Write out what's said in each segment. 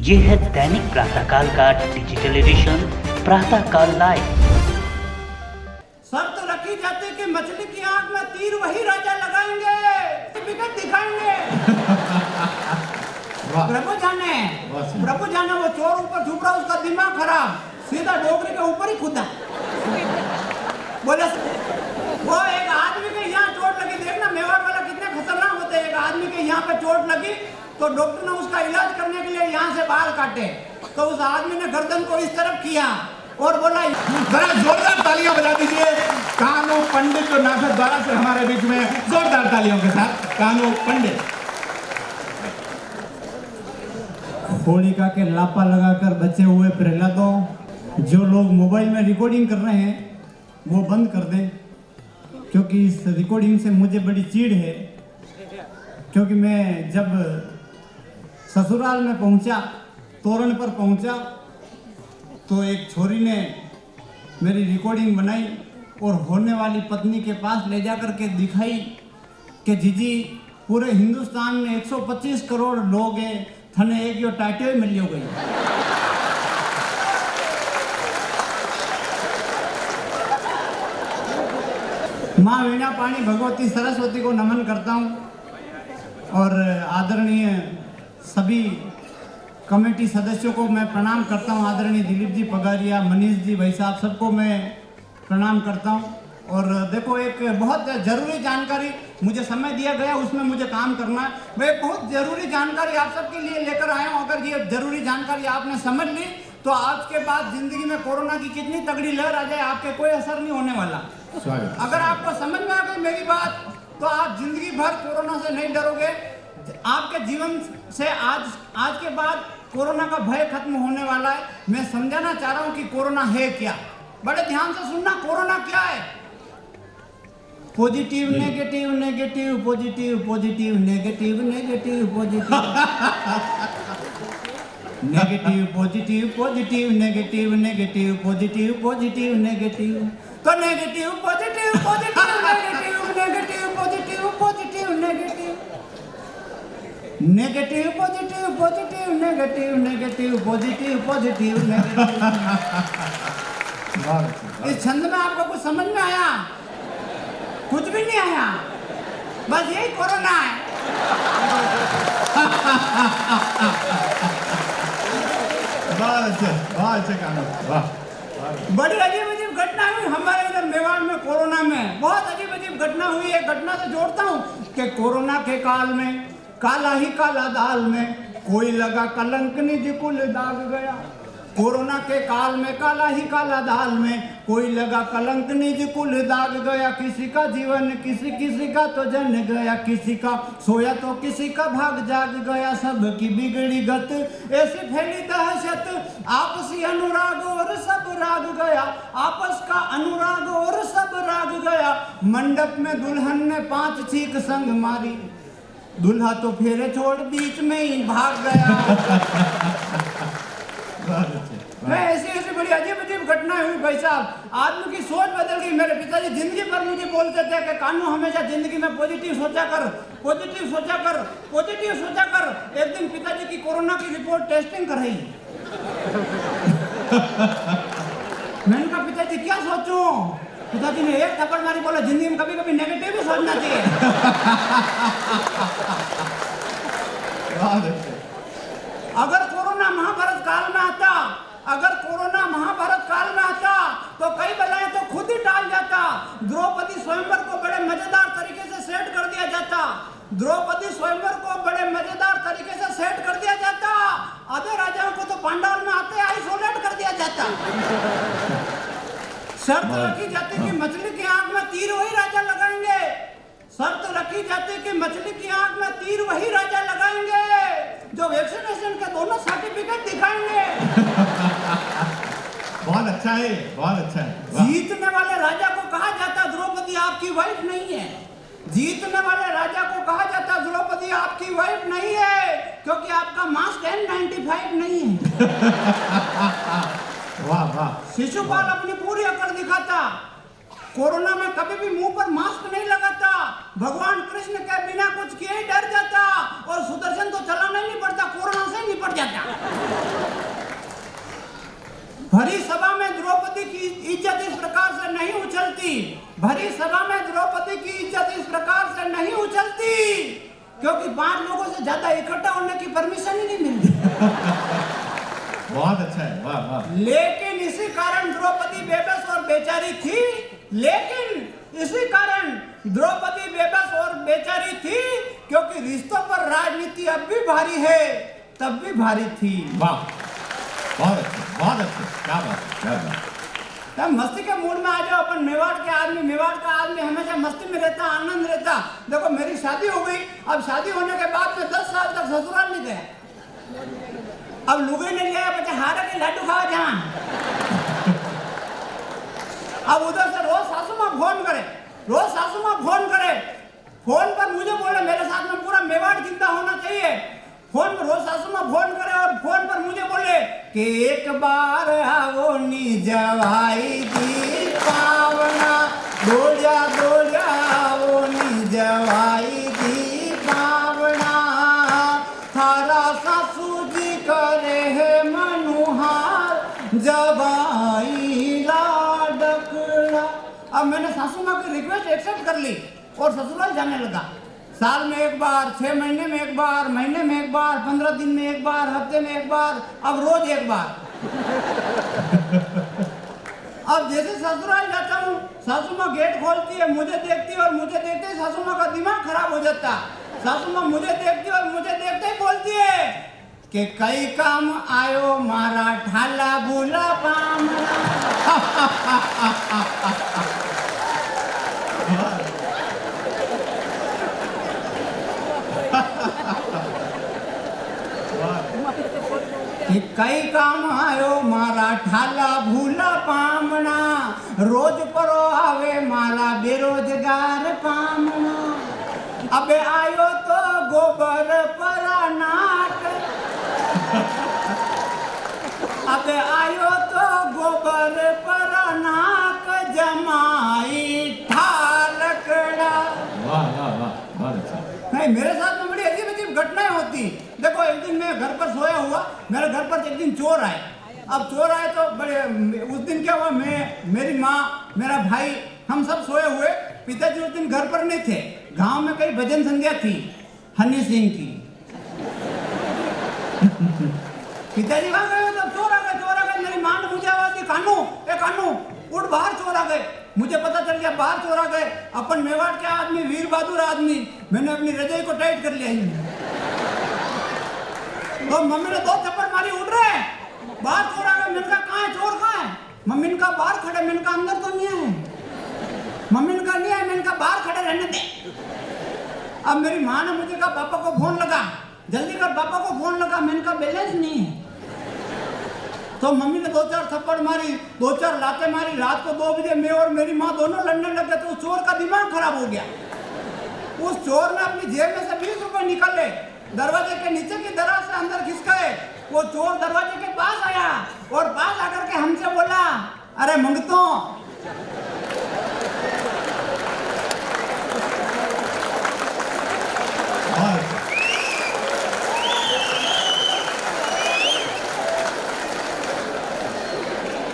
ये है दैनिक प्रातःकाल का डिजिटल एडिशन प्रातःकाल लाइव। शर्त रखी जाती कि मछली की आंख में तीर वही राजा लगाएंगे, विकेट दिखाएंगे। प्रभु जाने वो चोर ऊपर छुप रहा, उसका दिमाग खराब, सीधा डोगरी के ऊपर ही खुदा। बोले वो एक आदमी के यहाँ चोट लगी, देखना मेवाड़ वाला कितने खतरनाक होते हैं। एक आदमी के यहाँ पे चोट लगी तो डॉक्टर ने उसका इलाज करने के लिए यहाँ से बाल काटे, तो उस आदमी ने गर्दन को इस तरफ किया और बोला, जरा जोरदार तालियां बजा दीजिए कानू पंडित और नाफे द्वारा से हमारे बीच में जोरदार तालियों के साथ कानू पंडित। होलिका के लापा लगाकर बचे हुए प्रहलादों, जो लोग मोबाइल में रिकॉर्डिंग कर रहे हैं वो बंद कर दें, क्योंकि इस रिकॉर्डिंग से मुझे बड़ी चीड़ है। क्योंकि मैं जब ससुराल में पहुंचा, तोरण पर पहुंचा, तो एक छोरी ने मेरी रिकॉर्डिंग बनाई और होने वाली पत्नी के पास ले जाकर के दिखाई कि जीजी पूरे हिंदुस्तान में 125 करोड़ लोग हैं, थने एक यो टाइटे मिली हो गई। माँ वीणा पाणी भगवती सरस्वती को नमन करता हूँ और आदरणीय सभी कमेटी सदस्यों को मैं प्रणाम करता हूँ। आदरणीय दिलीप जी पगारिया, मनीष जी, भाई साहब, सबको मैं प्रणाम करता हूँ। और देखो, एक बहुत ज़रूरी जानकारी मुझे समय दिया गया, उसमें मुझे काम करना है। मैं एक बहुत ज़रूरी जानकारी आप सबके लिए लेकर आया हूँ। अगर ये ज़रूरी जानकारी आपने समझ ली तो आज के बाद ज़िंदगी में कोरोना की कितनी तगड़ी लहर आ जाए, आपके कोई असर नहीं होने वाला। अगर आपको समझ में आ गई मेरी बात तो आप जिंदगी भर कोरोना से नहीं डरोगे। आपके जीवन से आज के बाद कोरोना का भय खत्म होने वाला है। मैं समझाना चाह रहा हूं कि कोरोना है क्या। बड़े ध्यान से सुनना, कोरोना क्या है। Positive negative, negative positive, positive negative, negative positive, negative positive, positive negative, negative positive, positive negative. तो negative positive, positive negative, negative positive, positive negative, negative positive, positive negative, negative positive, positive negative. इस छंद में आपको कुछ समझ में आया? कुछ भी नहीं आया, बस यही कोरोना है। बड़ी अजीब अजीब घटना हुई हमारे इधर मेवाड़ में। कोरोना में बहुत अजीब अजीब घटना हुई है। घटना से जोड़ता हूँ कि कोरोना के काल में काला ही काला दाल में कोई लगा कलंक निज कुल दाग गया। कोरोना के काल में काला ही काला दाल में कोई लगा कलंक निज कुल दाग गया। किसी का जीवन किसी का तो जन गया, किसी का सोया तो किसी का भाग जाग गया। सब की बिगड़ी गत ऐसी फैली दहशत, आपसी अनुराग और सब राग गया। आपस का अनुराग और सब राग गया। मंडप में दुल्हन ने 5 चीख संग मारी, दूल्हा तो फेरे छोड़ बीच में ही भाग गया। मैं ऐसी बड़ी अजीब अजीब घटनाएं हुई भाई साहब। आदमी की सोच बदल गई। मेरे पिताजी जिंदगी भर मुझे बोलते थे कि कानू हमेशा जिंदगी में पॉजिटिव सोचा कर, पॉजिटिव सोचा कर, पॉजिटिव सोचा कर। एक दिन पिताजी की कोरोना की रिपोर्ट टेस्टिंग कराई। मैंने कहा पिताजी क्या सोचूं? पिताजी ने एक थप्पड़ मारी, बोला जिंदगी में कभी कभी नेगेटिव भी सोचना चाहिए। अगर कोरोना महाभारत काल में आता, अगर कोरोना महाभारत काल में आता तो कई बलाएं तो खुद ही टाल जाता। द्रौपदी स्वयंवर को बड़े मजेदार तरीके से सेट कर दिया जाता। द्रौपदी स्वयंवर को बड़े मजेदार तरीके से सेट कर दिया जाता। आधे राजाओं को तो पंडाल में आते आइसोलेट कर दिया जाता। शर्त रखी जाती कि मछली की आंख में तीर वही राजा लगाएंगे। शर्त रखी जाती कि मछली की आंख में तीर वही राजा लगाएंगे जो वैक्सीनेशन के दोनों सर्टिफिकेट दिखाएंगे। बहुत अच्छा है, बहुत अच्छा है। जीतने वाले राजा को कहा जाता द्रौपदी आपकी वाइफ नहीं है। जीतने वाले राजा को कहा जाता द्रौपदी आपकी वाइफ नहीं है, क्योंकि आपका मास्क N95 नहीं है। वाह वाह। शिशुपाल अपनी पूरी अकड़ दिखाता। कोरोना में कभी भी मुंह पर मास्क नहीं लगाता। भगवान कृष्ण के बिना कुछ किए ही डर जाता और सुदर्शन तो चलाना ही नहीं पड़ता, कोरोना से निपट जाता। भरी सभा में द्रौपदी की इज्जत इस प्रकार से नहीं उछलती, भरी सभा में द्रौपदी की इज्जत इस प्रकार से नहीं उछलती, क्योंकि 5 लोगों से ज्यादा इकट्ठा होने की परमिशन ही नहीं मिलती। बहुत अच्छा है, वाह वाह। लेकिन इसी कारण द्रौपदी बेबस और बेचारी थी, लेकिन इसी कारण द्रौपदी बेबस और बेचारी थी, क्योंकि रिश्तों पर राजनीति अब भी भारी है, तब भी भारी थी। वाह, बहुत अच्छे, बहुत अच्छे, क्या बात है, क्या बात है। तब मस्ती के मूड में आ जाओ। अपन मेवाड़ के आदमी, मेवाड़ का आदमी हमेशा मस्ती में रहता, आनंद रहता। देखो मेरी शादी हो गई, अब शादी होने के बाद में 10 साल तक ससुराल नहीं गया। अब लुगाई नहीं लिया, बच्चा हारा के लड्डू खावा जहाँ। अब उधर से रोज सासू माँ फोन करे, रोज सासू माँ फोन करे, फोन पर मुझे बोले मेरे साथ में पूरा मेवाड़ जिंदा होना चाहिए। फोन पर रोज सासू माँ फोन करे और फोन पर मुझे बोले कि एक बार आओ निजवाई दी पावना, दोजा दोजा आओ निजवाई दी पावना, थारा सासू जी करे है मनुहार जवाई लाडकड़ा। अब मैंने सासू माँ की रिक्वेस्ट एक्सेप्ट कर ली और ससुराल जाने लगा। साल में एक बार, 6 महीने में एक बार, महीने में एक बार, 15 दिन में एक बार, हफ्ते में एक बार, अब रोज एक बार। अब जैसे ससुराल जाता हूँ, सासू माँ गेट खोलती है, मुझे देखती है और मुझे देखते ही सासू माँ का दिमाग खराब हो जाता। सासू माँ मुझे देखती है और मुझे देखते ही बोलती है कि कई काम आयो मारा ठाला भूला पाम। कि कई काम आयो मारा ठाला भूला पामना, रोज परो आवे मारा बेरोजगार पामना। अबे आयो तो गोबर परा नाक, अबे आयो तो गोबर परा नाक, जमाई ठालकड़ा। वाह वाह वाह, बहुत अच्छा। नहीं, मेरे साथ में बड़ी अजीब अजीब घटनाएं होती। देखो एक दिन मैं घर पर सोया हुआ, मेरे घर पर एक दिन चोर आए। अब चोर आए तो बड़े, उस दिन क्या हुआ, मैं, मेरी माँ, मेरा भाई, हम सब सोए हुए। पिताजी उस दिन घर पर नहीं थे, गांव में कई भजन संध्या थी हनी सिंह की। पिताजी वहां गए तो चोर आ गए, चोर आ गए। मेरी माँ ने मुझे आवाज दी, कानू, ए कानू उठ, बाहर चोर आ गए। मुझे पता चल गया बाहर चोर आ गए। अपन मेवाड़ के आदमी, वीर बहादुर आदमी, मैंने अपनी रजाई को टाइट कर लिया। तो मम्मी ने 2 थप्पड़ मारी, उठ रहे, बाहर चोर आ गए। मैंने कहा कहाँ है चोर, कहाँ है? मम्मी ने कहा बाहर खड़े। मैंने कहा अंदर तो नहीं है। मम्मी ने कहा नहीं है। मैंने कहा बाहर खड़े रहने दे। अब मेरी माँ ने मुझे कहा पापा को फोन लगा, जल्दी कर, पापा को फोन लगा। मैंने कहा बैलेंस नहीं है। तो मम्मी ने 2-4 थप्पड़ मारी, 2-4 लातें मारी। रात को 2 बजे मैं और मेरी माँ दोनों लड़ने लगे। तो उस चोर का दिमाग खराब हो गया। उस चोर ने अपनी जेब में से 20 रुपए निकाले, दरवाजे के नीचे की दराज से अंदर खिसकाए। वो चोर दरवाजे के पास आया और पास आकर के हमसे बोला, अरे मंगतो,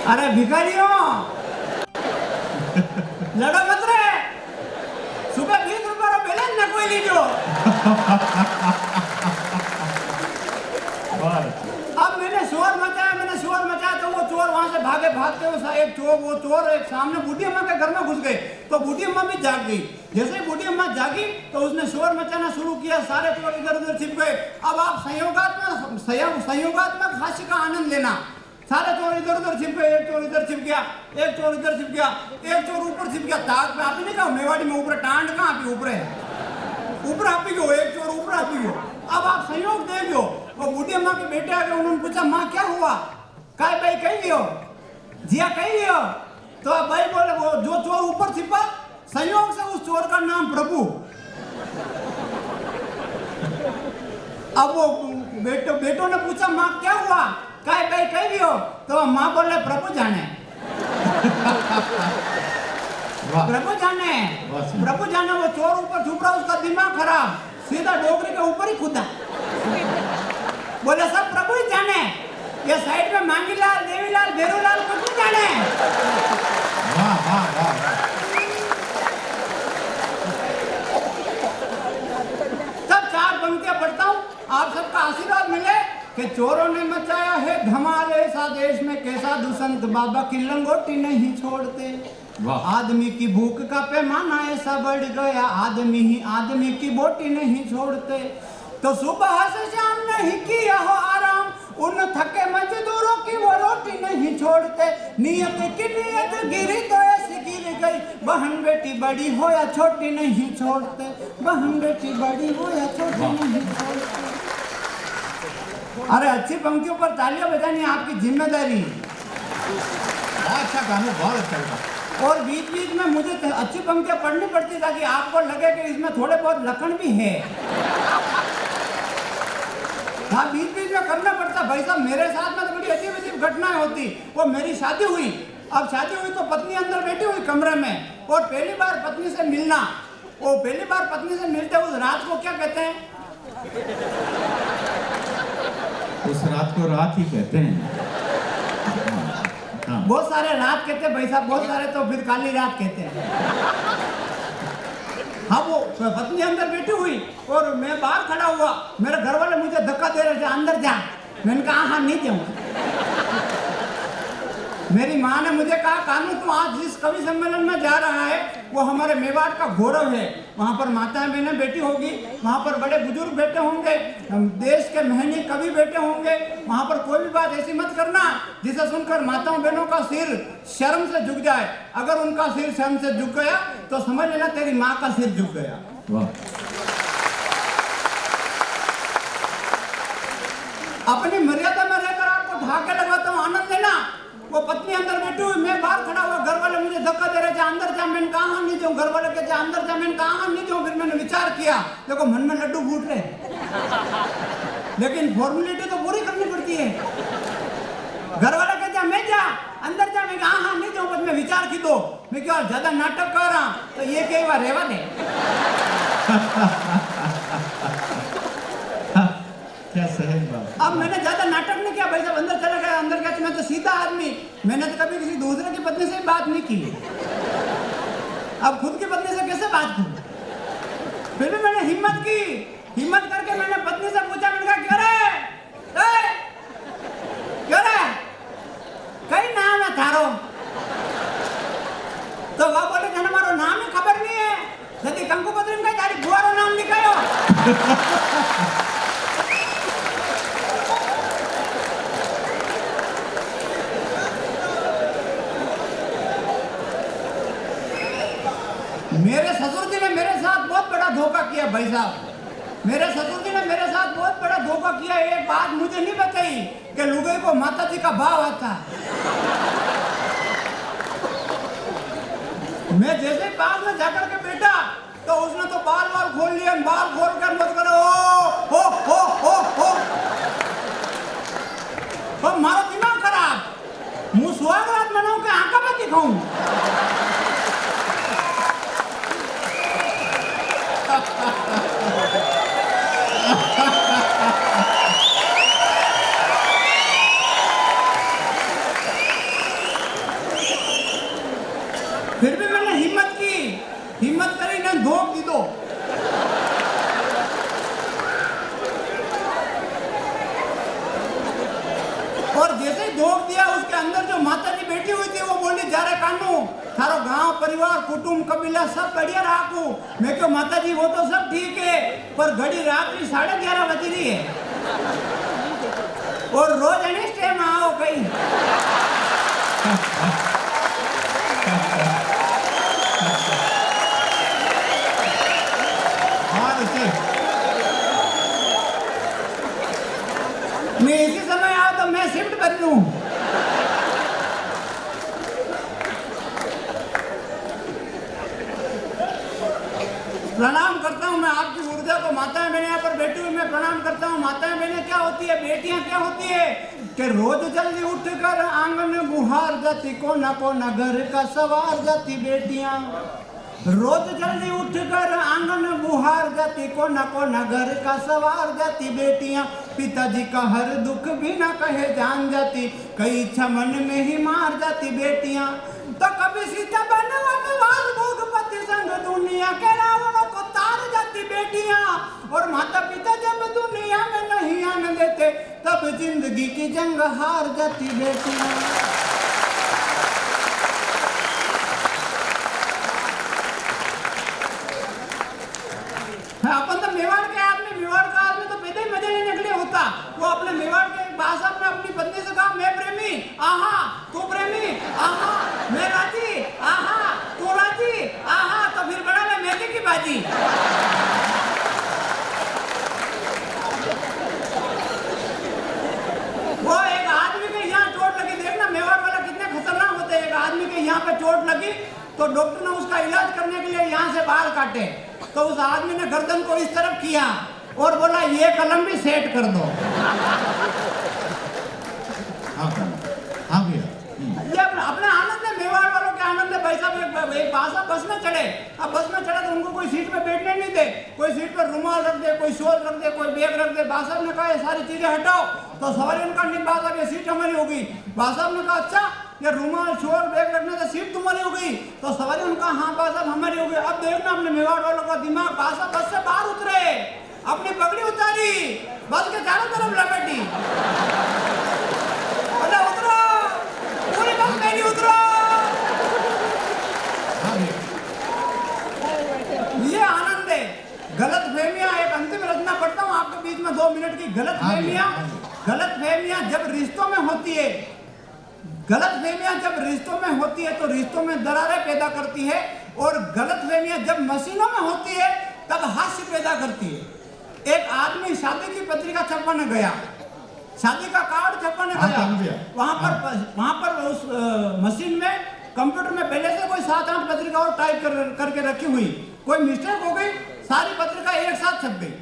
अरे भिखारियों, लड़ो मत रे, सुबह 20 रुपये का बैलेंस न कोई लीजो। अब मैंने शोर मचाया तो वो चोर वहां से भागते वो चोर एक सामने बूढ़ी अम्मा के घर में घुस गए। तो बूढ़ी अम्मा भी जाग गई। जैसे ही बूढ़ी अम्मा जागी तो उसने शोर मचाना शुरू किया। सारे चोर इधर उधर छिप गए। अब आप संयोगात्मक हास्य का आनंद लेना। सारे चोर इधर उधर छिप गए। एक चोर इधर छिप गया, एक चोर इधर छिप गया, एक चोर ऊपर छिप गया। ताक पे आप नहीं कहो मेवाड़ी में ऊपर टांड कहाँ पे ऊपर है, ऊपर आप ही गयो, एक चोर ऊपर आप ही गयो। अब आप संयोग दे गयो। और बूढ़ी अम्मा के बेटे आ गए। उन्होंने पूछा माँ क्या हुआ? काय भाई कही लियो, जिया कही लियो। तो अब भाई बोले वो जो चोर ऊपर छिपा, संयोग से उस चोर का नाम प्रभु। अब वो बेटों ने पूछा माँ क्या हुआ? काय भाई कही लियो। तो माँ बोले प्रभु जाने। प्रभु जाने। वो चोर ऊपर छुप रहा, उसका दिमाग खराब, सीधा डोगरी के ऊपर ही कूदा। बोले सब प्रभु ही जाने। ये साइड में मांगीलाल, देवीलाल, भेरूलाल कुछ नहीं जाने। वाह वाह वाह वाह। सब 4 पंक्तियां पढ़ता हूँ, आप सबका आशीर्वाद मिले कि चोरों ने मचाया है धमाल ऐसा देश में, कैसा दुष्यंत बाबा की लंगोटी नहीं छोड़ते। आदमी की भूख का पैमाना ऐसा बढ़ गया, आदमी ही आदमी की बोटी नहीं छोड़ते। तो सुबह से शाम नहीं किया हो आराम, उन थके मजदूरों की वो रोटी नहीं छोड़ते। नियत की नियत गिरी तो ऐसी गिर गई, बहन बेटी बड़ी हो या छोटी नहीं छोड़ते, बहन बेटी बड़ी हो या छोटी नहीं छोड़ते। अरे अच्छी पंक्तियों पर तालियां बजानी आपकी जिम्मेदारी। बहुत अच्छा कानू, बहुत अच्छा लगा। और बीच बीच में मुझे अच्छी पंक्तियां पढ़नी पड़ती ताकि आपको लगे कि इसमें थोड़े बहुत लक्षण भी है। हाँ, बीच बीच में करना पड़ता। भाई साहब, मेरे साथ में तो बड़ी अजीब अजीब घटनाएं होती। वो मेरी शादी हुई, अब शादी हुई तो पत्नी अंदर बैठी हुई कमरे में, और पहली बार पत्नी से मिलना। वो पहली बार पत्नी से मिलते उस रात को क्या कहते हैं? उस रात को रात ही कहते हैं। हाँ। बहुत सारे रात कहते हैं भाई साहब, बहुत सारे तो फिर काली रात कहते हैं। हाँ, वो पत्नी अंदर बैठी हुई और मैं बाहर खड़ा हुआ, मेरे घर वाले मुझे धक्का दे रहे थे, अंदर जा। मैंने कहा हाँ नहीं जाऊंगा। मेरी माँ ने मुझे कहा, कानू तू आज जिस कवि सम्मेलन में जा रहा है वो हमारे मेवाड़ का गौरव है, वहाँ पर माताएं बहनें बैठी होगी, वहाँ पर बड़े बुजुर्ग बैठे होंगे, देश के महनी कवि बैठे होंगे, वहाँ पर कोई भी बात ऐसी मत करना जिसे सुनकर माताओं बहनों का सिर शर्म से झुक जाए। अगर उनका सिर शर्म से झुक गया तो समझ लेना तेरी माँ का सिर झुक गया। वाह। अपनी मर्यादा में रहकर आपको ढाके लगाता हूँ, आनंद लेना। वो पत्नी अंदर बैठी हुई, मैं बाहर खड़ा हुआ, घर वाले मुझे धक्का दे रहे थे, अंदर जा। मैंने कहा नहीं जाऊँ, घर वाले कहते अंदर जा। मैंने कहा नहीं जाऊँ। फिर मैंने विचार किया, देखो मन में लड्डू फूट रहे, लेकिन फॉर्मेलिटी तो पूरी करनी पड़ती है। घर वाले कहते मैं जा, अंदर जा। मैं कहा हाँ नहीं जाऊँ, बस मैं विचार की दो। मैं क्या ज्यादा नाटक कर रहा तो ये कई बार रेवा दे। क्या सहज बात। अब मैंने ज्यादा नाटक नहीं किया भाई साहब, अंदर चला गया। अंदर गया तो मैं तो सीधा आदमी, मैंने तो कभी किसी दूसरे की पत्नी से बात नहीं की। अब खुद की पत्नी से कैसे बात करूं? फिर भी मैंने हिम्मत करके मैंने पत्नी से पूछा। मैंने कहा क्या रे कई नाम है थारो? तो वह बोले जन मारो नाम ही खबर नहीं है, यदि कंकु पत्री में तारी बुआरो नाम लिखायो। मेरे ससुर जी ने मेरे साथ बहुत बड़ा धोखा किया भाई साहब। मेरे ससुर जी ने मेरे साथ बहुत बड़ा धोखा किया। एक बात मुझे नहीं बताई कि लुगाई को माता जी का भाव आता है। मैं जैसे ही पास में जाकर के बैठा तो उसने तो बाल खोल लिए, बाल खोल कर मत करो हो। तो मारा दिमाग खराब, मुँह सुहागरात मनाऊं के आंखा में दिखाऊं। फिर भी मैंने हिम्मत करी ने धोख दी दो। और जैसे ही धोख दिया, उसके अंदर जो माता जी बैठी हुई थी वो बोली जा रहे कानू थारो गांव परिवार कुटुंब कबीला सब बढ़िया राखू। मैं क्यों माता जी वो तो सब ठीक है, पर घड़ी रात्रि 11:30 बज रही है और रोज एनी टाइम आओ कहीं। मैं इसी समय आओ तो मैं शिफ्ट कर लूं। प्रणाम करता हूं मैं आपकी ऊर्जा को। माताएं बहनें यहाँ पर बैठी हुई मैं प्रणाम करता हूं। माताएं बहनें क्या होती है, बेटियां क्या होती है कि रोज जल्दी उठकर आंगन में बुहार जाती, कोना कोना घर का सवार जाती बेटियां। रोज जल्दी उठकर आंगन बुहार जाती, कोना कोना घर का सवार जाती बेटियां, पिताजी का हर दुख बिना कहे जान जाती, कई इच्छा मन में ही मार जाती बेटियां। तो कभी सीता बनवास भोगपति संग दुनिया के रावणों को तार जाती बेटियां, और माता पिता जब दुनिया में नहीं आने देते तब जिंदगी की जंग हार जाती बेटियां। अपन तो मेवाड़ के आदमी, मेवाड़ का आदमी तो पैदे ही मजे लेने के लिए होता। वो अपने मेवाड़ के भाषा में अपनी पत्नी से कहा, मैं प्रेमी, आहा तू प्रेमी, आहा मैं राजी, आहा तू राजी, आहा तो फिर बना ले मेथी की भाजी। वो एक आदमी के यहाँ चोट लगी, देखना मेवाड़ वाला कितने खतरनाक होते हैं। एक आदमी के यहाँ पे चोट लगी तो डॉक्टर ने उसका इलाज करने के लिए यहाँ से बाल काटे, तो उस आदमी ने गर्दन को इस तरफ किया और बोला ये कलम भी सेट कर दो। हाँ भैया, ये अपने आनंद में, मेवाड़ वालों के आनंद में। भाई साहब एक भाषा बस में चढ़े, अब बस में चढ़ा तो उनको कोई सीट पे बैठने नहीं दे, कोई सीट पर रुमाल रख दे, कोई शॉल रख दे, कोई बैग रख दे। भाई साहब ने कहा ये सारी चीजें हटाओ, तो सवारी उनका नहीं, भाई साहब ये सीट हमारी होगी। भाई साहब ने कहा अच्छा ये रुमाल शॉल बैग रखने से सीट तुम्हारी हो गई, तो सवारी उनका हाँ भाई साहब हमारी हो गई। अब देखना अपने मेवाड़ वालों का दिमाग, भाई साहब बस से बाहर उतरे, अपनी पगड़ी उतारी, बस के चारों तरफ लपेटी, उतरो पूरी बस में नहीं उतरो। ये आनंद है। गलत फहमियां, एक अंतिम रचना पढ़ता हूँ आपके बीच में 2 मिनट की। गलत फहमियां जब रिश्तों में होती है, गलत फहमियां जब रिश्तों में होती है तो रिश्तों में दरारें पैदा करती है, और गलत फहमियां जब मशीनों में होती है तब हास्य पैदा करती है। एक आदमी शादी की पत्रिका छपवाने गया, शादी का कार्ड छपवाने गया, वहां पर उस मशीन में, कंप्यूटर में पहले से कोई 7-8 पत्रिका और टाइप करके रखी हुई, कोई मिस्टेक हो गई, सारी पत्रिका एक साथ छप गई।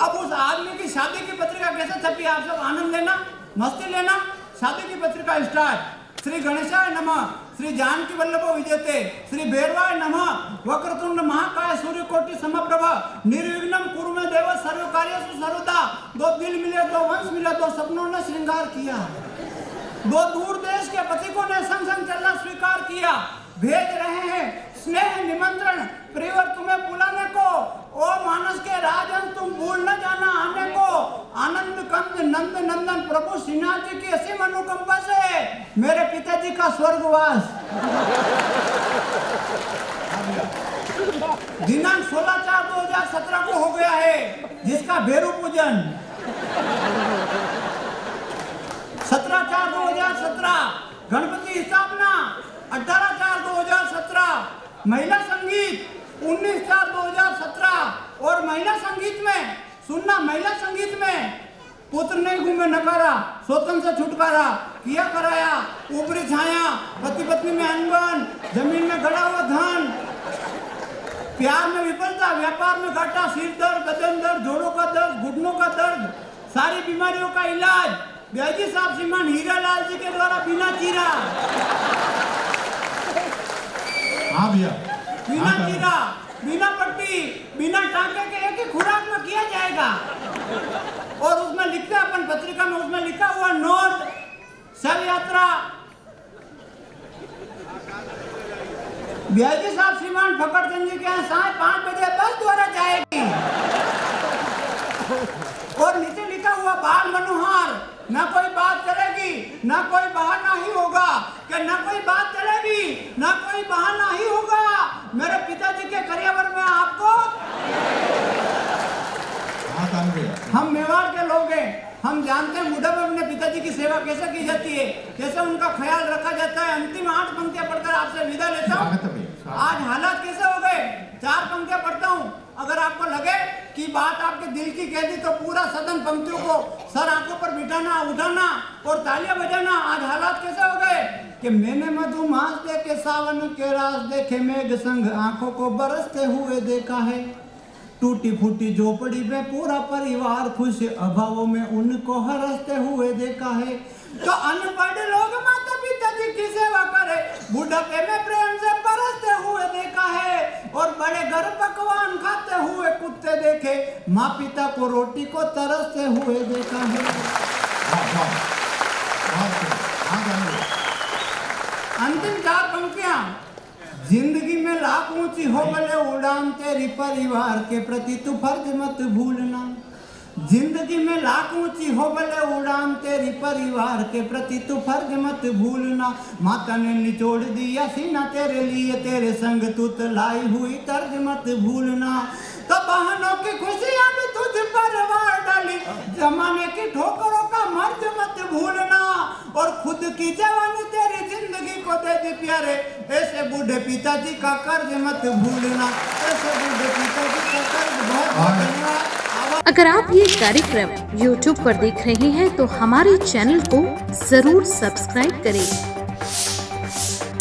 अब उस आदमी की शादी की पत्रिका कैसे छपी, आप सब आनंद लेना, मस्ती लेना। शादी की पत्रिका स्टार्ट, श्री गणेशाय नमः, श्री जानकी वल्लभो विजयते, श्री भैरवाय नमः, वक्रतुंड महाकाय सूर्यकोटि समप्रभा, निर्विघ्नं कुरु मे देव सर्व कार्येषु सर्वदा। 2 दिल मिले, 2 वंश मिले, 2 सपनों ने श्रृंगार किया, 2 दूर देश के पथिकों ने संग संग चलना स्वीकार किया। भेज रहे हैं स्नेह निमंत्रण प्रियवर तुम्हें बुलाने को, ओ मानस के राजन तुम भूल न जाना आने को। आनंद कंद नंद नंदन प्रभु श्रीनाथ जी की असीम अनुकंपा से मेरे पिताजी का स्वर्गवास। दिनांक 16/4/2017 को हो गया है जिसका भेरू पूजन। 17/4/2017 गणपति स्थापना, 18/4/2017 महिला संगीत, 19/4/2017। और महिला संगीत में सुनना, महिला संगीत में पुत्र नहीं घूमे नकारा, स्वतंत्र से छुटकारा किया कराया, ऊपरी छाया, पति पत्नी में अनबन, जमीन में गड़ा हुआ धन, प्यार में विफलता, व्यापार में घाटा, सिर दर्द, बदन दर्द, जोड़ों का दर्द, घुटनों का दर्द, सारी बीमारियों का इलाज ब्याजी साहब श्रीमान हीरालाल जी के द्वारा बिना चीरा, हाँ भैया, बिना चीरा, बिना पट्टी, बिना टांके के एक ही खुराक में किया जाएगा। और उसमें लिखते अपन पत्रिका में, उसमें लिखा हुआ नोट, शव यात्रा ब्याजी साहब श्रीमान फकड़चंद जी के यहाँ 5:30 बजे बस द्वारा जाएगी। और नीचे लिखा हुआ बाल मनोहर, ना कोई बात चलेगी, ना कोई बहाना ही होगा, कि ना कोई बात चलेगी, ना कोई बहाना ही होगा। मेरे पिताजी के करियर में आपको, हम मेवाड़ के लोग हैं, हम जानते हैं मुड्ढा में अपने पिताजी की सेवा कैसे की जाती है, कैसे उनका ख्याल रखा जाता है। अंतिम 8 पंक्तियां पढ़कर आपसे विदा लेता हूँ। आज हालात कैसे हो गए, 4 पंक्तियां पढ़ता हूँ। अगर आपको लगे कि बात आपके दिल की कह दी तो पूरा सदन पंक्तियों को सर आंखों पर बिठाना, उठाना और तालियां बजाना। आज हालात कैसे हो गए कि मैंने मधुमास देखे, सावन के रास देखे, मेघ संग आंखों को बरसते हुए देखा है। टूटी फूटी झोपड़ी में पूरा परिवार खुश, अभावों में उनको हंसते हुए देखा है। तो अनपढ़ लोग माता पिता जी की सेवा करे, बुढ़ापे में प्रेम से बरसते हुए देखा है। बड़े घर पकवान खाते हुए कुत्ते देखे, माँ पिता को रोटी को तरसते हुए देखा है। अंतिम 4 पंक्तियां। जिंदगी में लाख ऊंची हो भले उड़ान, तेरी परिवार के प्रति तू फर्ज मत भूलना। जिंदगी में लाख ऊंची हो भले उड़ान, तेरी परिवार के प्रति तू फर्ज मत भूलना। माता ने निचोड़ दिया सीना तेरे लिए, तेरे संग तू लाई हुई तर्ज मत भूलना। तो बहनों की खुशियां भी तुझ पर वार डाली, जमाने की ठोकरों का मर्ज मत भूलना। और खुद की जवानी तेरी जिंदगी को दे दी प्यारे, ऐसे बूढ़े पिताजी का कर्ज मत भूलना। ऐसे बूढ़े पिताजी का कर्ज बहुत धन्यवाद। अगर आप ये कार्यक्रम YouTube पर देख रहे हैं तो हमारे चैनल को जरूर सब्सक्राइब करें